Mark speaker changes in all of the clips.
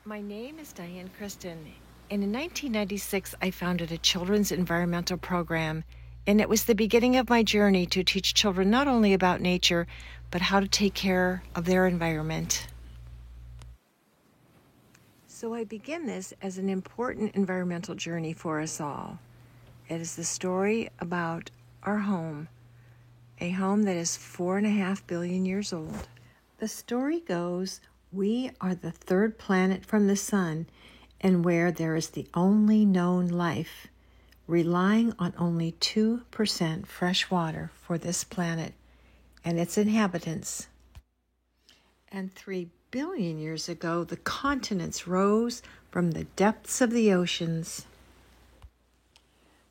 Speaker 1: My name is Diane Kristen, and in 1996 I founded a children's environmental program, and it was the beginning of my journey to teach children not only about nature, but how to take care of their environment. So I begin this as an important environmental journey for us all. It is the story about our home, a home that is 4.5 billion years old. The story goes, we are the third planet from the sun, and where there is the only known life, relying on only 2% fresh water for this planet and its inhabitants. And 3 billion years ago, the continents rose from the depths of the oceans.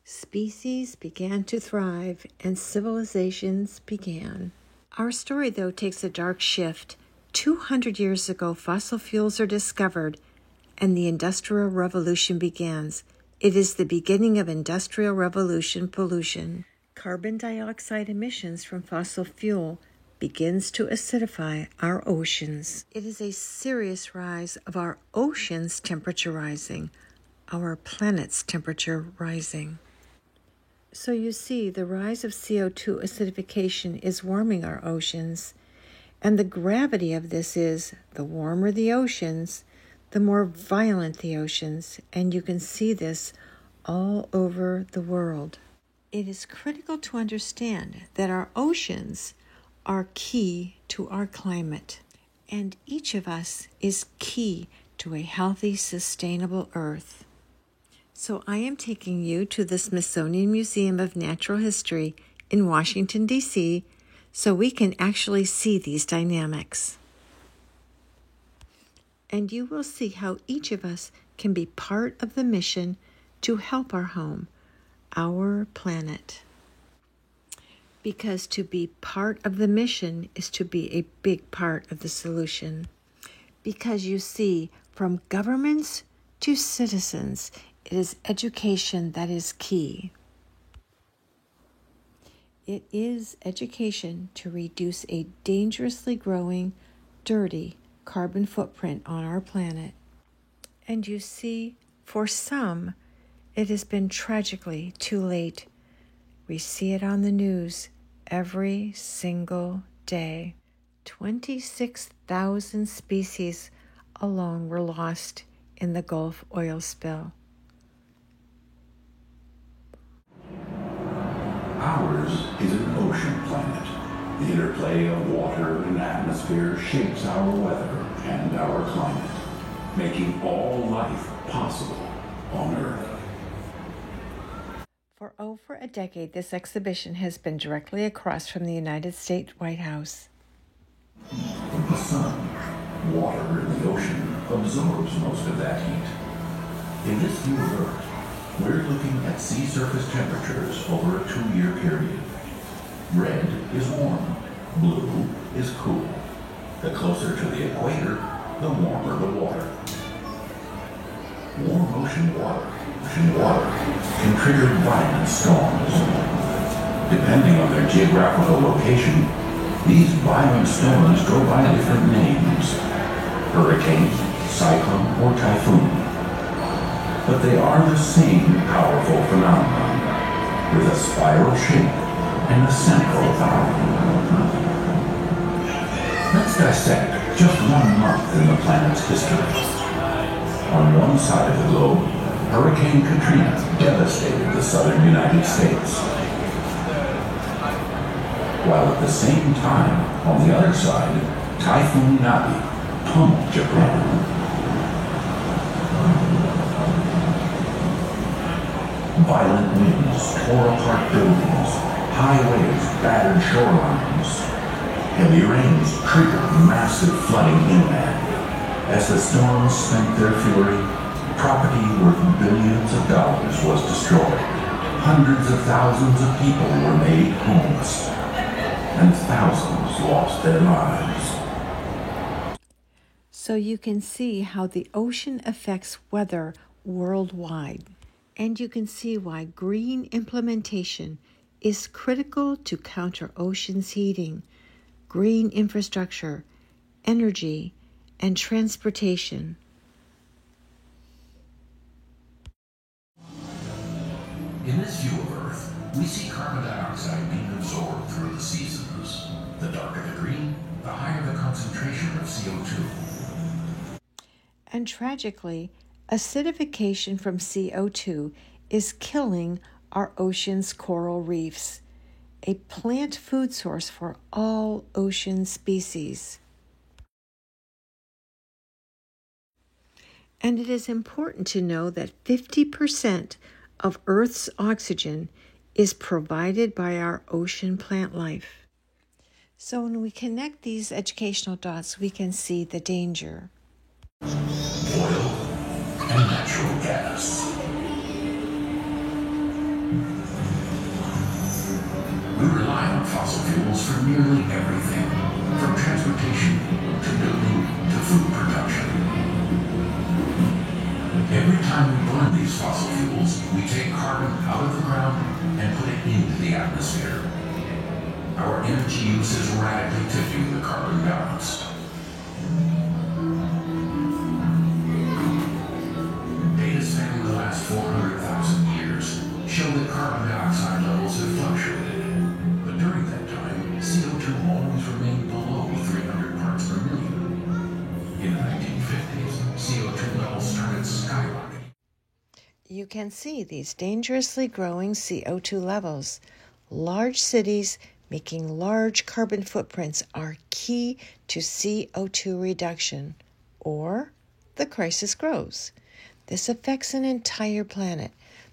Speaker 1: Species began to thrive and civilizations began. Our story, though, takes a dark shift. 200 years ago, fossil fuels are discovered and the Industrial Revolution begins. It is the beginning of Industrial Revolution pollution. Carbon dioxide emissions from fossil fuel begins to acidify our oceans. It is a serious rise of our oceans' temperature rising, our planet's temperature rising. So you see, the rise of CO2 acidification is warming our oceans, and the gravity of this is, the warmer the oceans, the more violent the oceans, and you can see this all over the world. It is critical to understand that our oceans are key to our climate, and each of us is key to a healthy, sustainable Earth. So I am taking you to the Smithsonian Museum of Natural History in Washington, D.C., so we can actually see these dynamics. And you will see how each of us can be part of the mission to help our home, our planet. Because to be part of the mission is to be a big part of the solution. Because you see, from governments to citizens, it is education that is key. It is education to reduce a dangerously growing, dirty carbon footprint on our planet. And you see, for some, it has been tragically too late. We see it on the news every single day. 26,000 species alone were lost in the Gulf oil spill.
Speaker 2: Ours is an ocean planet. The interplay of water and atmosphere shapes our weather and our climate, making all life possible on Earth.
Speaker 1: For over a decade, this exhibition has been directly across from the United States White House.
Speaker 2: From the sun, water in the ocean absorbs most of that heat. In this view of Earth, we're looking at sea surface temperatures over a 2-year period. Red is warm, blue is cool. The closer to the equator, the warmer the water. Warm ocean water can trigger violent storms. Depending on their geographical location, these violent storms go by different names: hurricane, cyclone, or typhoon. But they are the same powerful phenomenon, with a spiral shape and a central valley. Let's dissect just 1 month in the planet's history. On one side of the globe, Hurricane Katrina devastated the southern United States. While at the same time, on the other side, Typhoon Nabi pummeled Japan. Violent winds tore apart buildings, highways battered shorelines. Heavy rains triggered massive flooding inland. As the storms spent their fury, property worth billions of dollars was destroyed. Hundreds of thousands of people were made homeless, and thousands lost their lives.
Speaker 1: So you can see how the ocean affects weather worldwide. And you can see why green implementation is critical to counter oceans heating, green infrastructure, energy, and transportation.
Speaker 2: In this view of Earth, we see carbon dioxide being absorbed through the seasons. The darker the green, the higher the concentration of CO2.
Speaker 1: And tragically, acidification from CO2 is killing our ocean's coral reefs, a plant food source for all ocean species. And it is important to know that 50% of Earth's oxygen is provided by our ocean plant life. So when we connect these educational dots, we can see the danger.
Speaker 2: Oil and natural gas. We rely on fossil fuels for nearly everything, from transportation to building to food production. Every time we burn these fossil fuels, we take carbon out of the ground and put it into the atmosphere. Our energy use is radically tipping the carbon balance. Data spanning the last 400,000 years show that carbon dioxide levels have fluctuated. But during that time, CO2 always remained below 300 parts per million. In the 1950s, CO2 levels started skyrocketing.
Speaker 1: You can see these dangerously growing CO2 levels. Large cities making large carbon footprints are key to CO2 reduction, or the crisis grows. This affects an entire planet,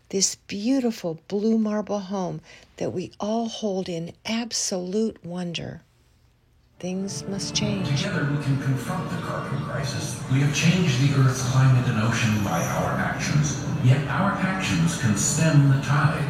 Speaker 1: this beautiful blue marble home that we all hold in absolute wonder. Things must change.
Speaker 2: Together we can confront the carbon crisis. We have changed the Earth's climate and ocean by our actions, yet our actions can stem the tide.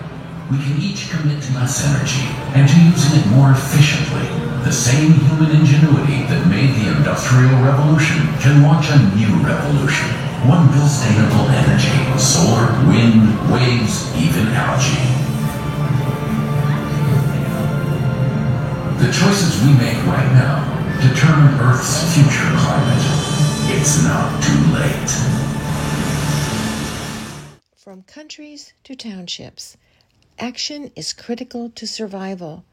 Speaker 2: We can each commit to less energy and to using it more efficiently. The same human ingenuity that made the Industrial Revolution can launch a new revolution. One built sustainable energy, solar, wind, waves, even algae. The choices we make right now determine Earth's future climate. It's not too late.
Speaker 1: From countries to townships, action is critical to survival.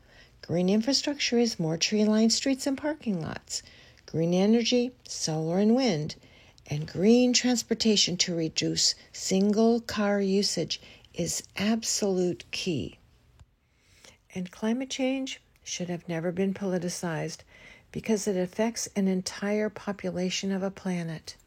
Speaker 1: Green infrastructure is more tree-lined streets and parking lots. Green energy, solar and wind, and green transportation to reduce single-car usage is absolute key. And climate change should have never been politicized because it affects an entire population of a planet.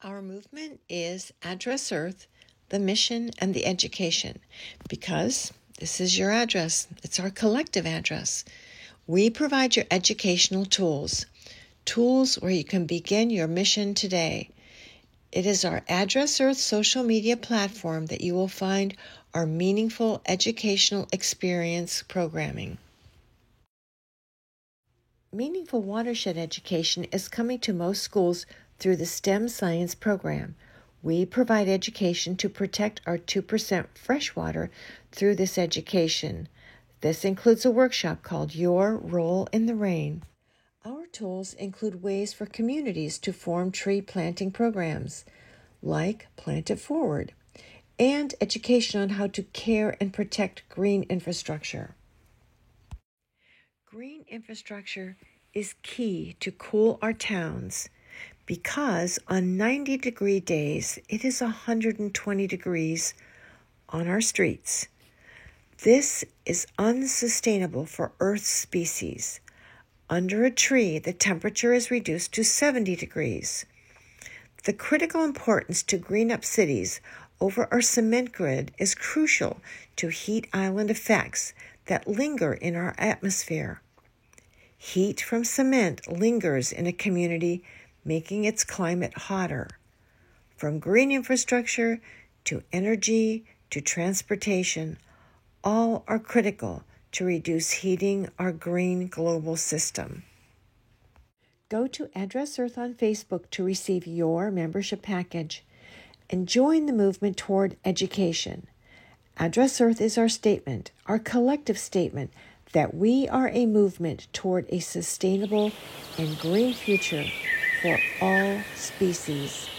Speaker 1: Our movement is Address Earth, the mission, and the education, because this is your address. It's our collective address. We provide your educational tools where you can begin your mission today. It is our Address Earth social media platform that you will find our meaningful educational experience programming. Meaningful watershed education is coming to most schools through the STEM Science program. We provide education to protect our 2% freshwater through this education. This includes a workshop called Your Role in the Rain. Our tools include ways for communities to form tree planting programs, like Plant It Forward, and education on how to care and protect green infrastructure. Green infrastructure is key to cool our towns because on 90-degree days, it is 120 degrees on our streets. This is unsustainable for Earth's species. Under a tree, the temperature is reduced to 70 degrees. The critical importance to green up cities over our cement grid is crucial to heat island effects that linger in our atmosphere. Heat from cement lingers in a community, making its climate hotter. From green infrastructure to energy to transportation, all are critical to reduce heating our green global system. Go to Address Earth on Facebook to receive your membership package and join the movement toward education. Address Earth is our statement, our collective statement, that we are a movement toward a sustainable and green future for all species.